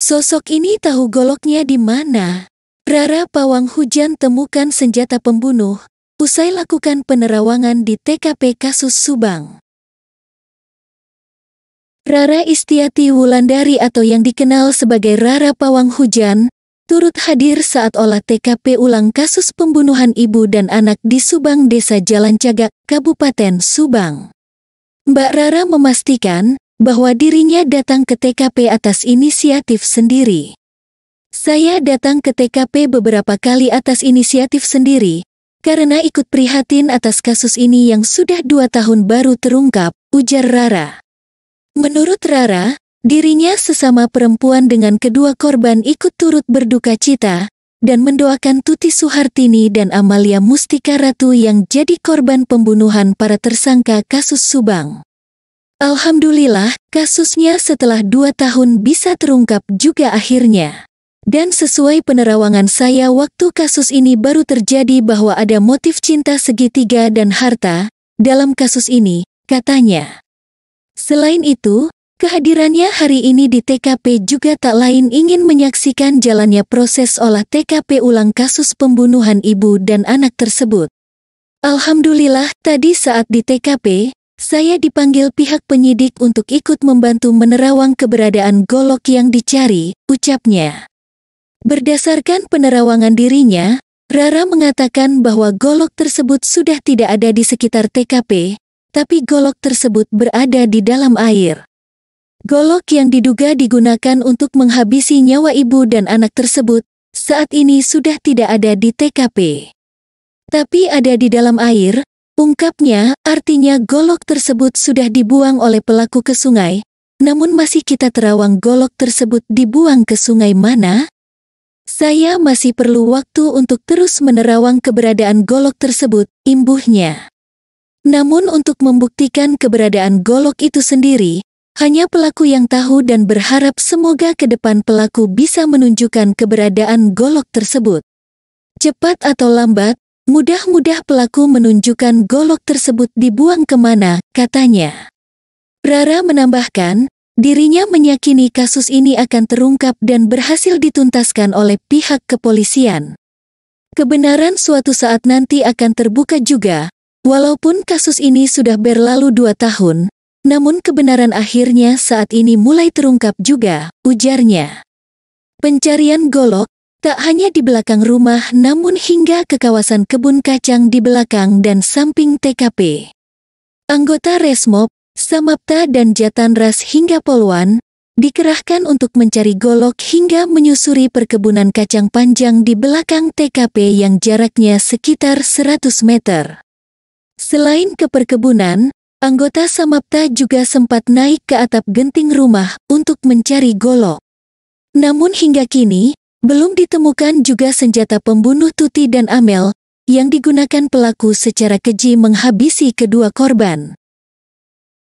Sosok ini tahu goloknya di mana. Rara pawang hujan temukan senjata pembunuh, usai lakukan penerawangan di TKP kasus Subang. Rara Istiati Wulandari atau yang dikenal sebagai Rara Pawang Hujan, turut hadir saat olah TKP ulang kasus pembunuhan ibu dan anak di Subang Desa Jalan Cagak, Kabupaten Subang. Mbak Rara memastikan bahwa dirinya datang ke TKP atas inisiatif sendiri. Saya datang ke TKP beberapa kali atas inisiatif sendiri, karena ikut prihatin atas kasus ini yang sudah 2 tahun baru terungkap, ujar Rara. Menurut Rara, dirinya sesama perempuan dengan kedua korban ikut turut berduka cita, dan mendoakan Tuti Suhartini dan Amalia Mustika Ratu yang jadi korban pembunuhan para tersangka kasus Subang. Alhamdulillah, kasusnya setelah 2 tahun bisa terungkap juga akhirnya. Dan sesuai penerawangan saya waktu kasus ini baru terjadi bahwa ada motif cinta segitiga dan harta dalam kasus ini, katanya. Selain itu, kehadirannya hari ini di TKP juga tak lain ingin menyaksikan jalannya proses olah TKP ulang kasus pembunuhan ibu dan anak tersebut. Alhamdulillah, tadi saat di TKP, saya dipanggil pihak penyidik untuk ikut membantu menerawang keberadaan golok yang dicari, ucapnya. Berdasarkan penerawangan dirinya, Rara mengatakan bahwa golok tersebut sudah tidak ada di sekitar TKP, tapi golok tersebut berada di dalam air. Golok yang diduga digunakan untuk menghabisi nyawa ibu dan anak tersebut, saat ini sudah tidak ada di TKP. Tapi ada di dalam air, ungkapnya, artinya golok tersebut sudah dibuang oleh pelaku ke sungai, namun masih kita terawang golok tersebut dibuang ke sungai mana? Saya masih perlu waktu untuk terus menerawang keberadaan golok tersebut, imbuhnya. Namun untuk membuktikan keberadaan golok itu sendiri, hanya pelaku yang tahu dan berharap semoga ke depan pelaku bisa menunjukkan keberadaan golok tersebut. Cepat atau lambat, mudah-mudah pelaku menunjukkan golok tersebut dibuang kemana, katanya. Rara menambahkan, dirinya meyakini kasus ini akan terungkap dan berhasil dituntaskan oleh pihak kepolisian. Kebenaran suatu saat nanti akan terbuka juga, walaupun kasus ini sudah berlalu 2 tahun, namun kebenaran akhirnya saat ini mulai terungkap juga, ujarnya. Pencarian golok tak hanya di belakang rumah namun hingga ke kawasan kebun kacang di belakang dan samping TKP. Anggota Resmob, Samapta dan Jatanras hingga Polwan dikerahkan untuk mencari golok hingga menyusuri perkebunan kacang panjang di belakang TKP yang jaraknya sekitar 100 meter. Selain ke perkebunan, anggota Samapta juga sempat naik ke atap genting rumah untuk mencari golok. Namun hingga kini, belum ditemukan juga senjata pembunuh Tuti dan Amel yang digunakan pelaku secara keji menghabisi kedua korban.